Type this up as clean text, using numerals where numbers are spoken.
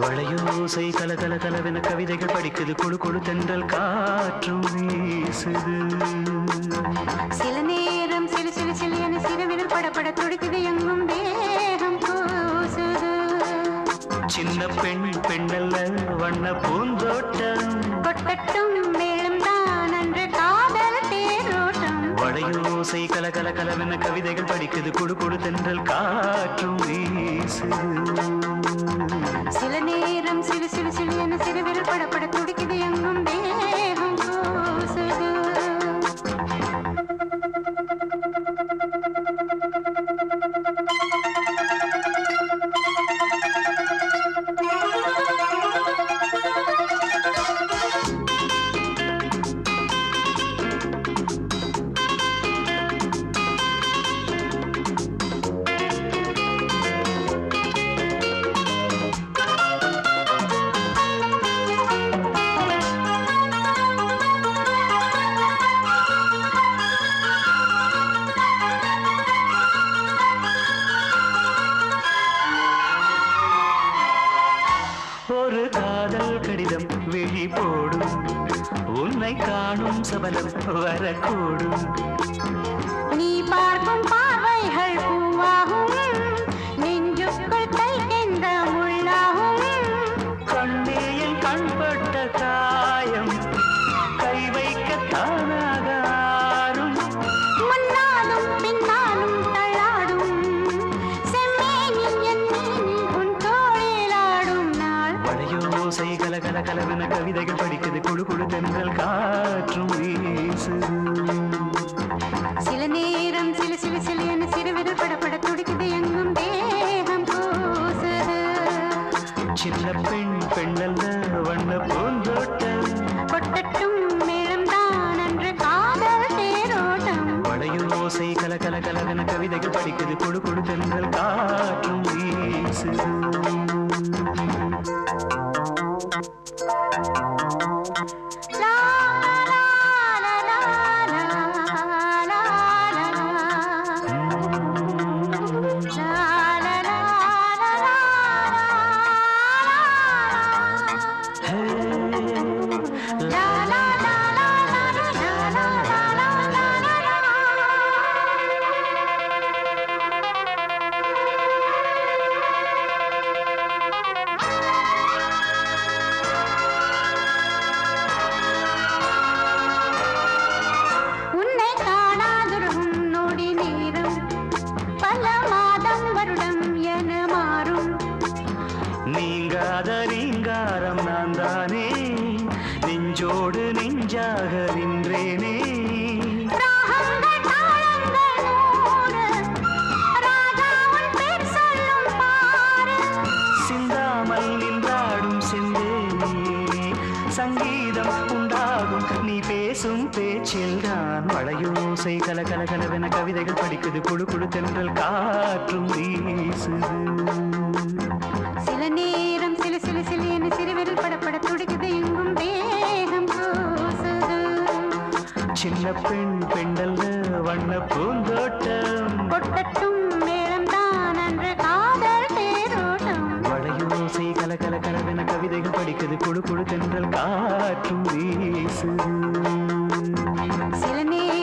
வளையோசை கல கல கலவென கவிதைகள் படிக்குது குழு குழு தென்றல் காற்றும் வீசுது. சில நேரம் சிலு சிலு சிலு என சிறுவிரல் படப்பட துடிக்குது எங்கும் தேகம் கூசுது. சின்ன பெண் பெண்ணல்ல வண்ண பூந்தோட்டம் கொட்டட்டும் மேலும் தான் அன்று காதல் தேரோட்டம். வளையோசை கல கல கலவென கவிதைகள் படிக்குது குழு குழு தென்றல் காற்றும் வீசுது. சில நேரம் சிலு சிலு சிலு என சிறுவிரல் படப்பட துடிக்குது எங்கும் தேகம் கூசுது. ஒரு காதல் கடிதம் விழி போடும் உன்னை காணும் சபலம் வரக்கூடும். நீ பார்க்கும் பார்வைகள் பூவாகும் நெஞ்சுக்குள் தைக்கின்ற முள்ளாகும். கண்ணேயில் கண்பட்ட காயம் கை வைக்க தானாக ஆறும். முன்னாலும் பின்னாலும் தள்ளாடும் செம்மேனி என் மேனி உன் தோளிலாடும் நாள். வளையோசை கல கல கலவென கவிதைகள் படிக்குது குழு குழு தென்றல் காற்றும் வீசுது. சில நேரம் சிலு சிலு சிலு என சிறுவிரல் படப்பட துடிக்குது எங்கும் தேகம் கூசுது. சின்ன பெண் பெண்ணல்ல வண்ண பூந்தோட்டம் கொட்டட்டும் மேலும் தான் அன்று காதல் தேரோட்டம். வளையோசை கல கல கலவென கவிதைகள் படிக்குது குழு குழு தென்றல் காற்றும் வீசுது. லா லா லா லா லா லா லா லா லா. ஹே, லா லா லா லா லா லா லா லா லா லா லா. உன்னை காணாதுருகும் நொடி நேரம் பல மாதம் வருடம் என மாறும். நீங்காத ரீங்காரம் நான் தானே நெஞ்சோடு நெஞ்சாக நின்றேனே. ராகங்கள் தாளங்கள் நூறு ராஜா உன் பேர் சொல்லும் பாரு. சிந்தாமல் நின்றாடும் செந்தேனே சங்கீதம் உண்டாகும் நீ பேசும் பேச்சில் தான். வளையோசை கல கல கலவென கவிதைகள் படிக்குது குழு குழு தென்றல் காற்றும் வீசுது. சில நேரம் சிலு சிலு சிலு என சிறுவிரல் படப்பட துடிக்குது எங்கும் தேகம் கூசுது. சின்ன பெண் பெண்ணல்ல வண்ண பூந்தோட்டம் கொட்டட்டும் மேளம் தான் அன்று காதல் தேரோட்டம். வளையோசை கல கல கலவென கவிதைகள் படிக்குது குழு குழு தென்றல் காற்றும் வீசுது. சில நேரம்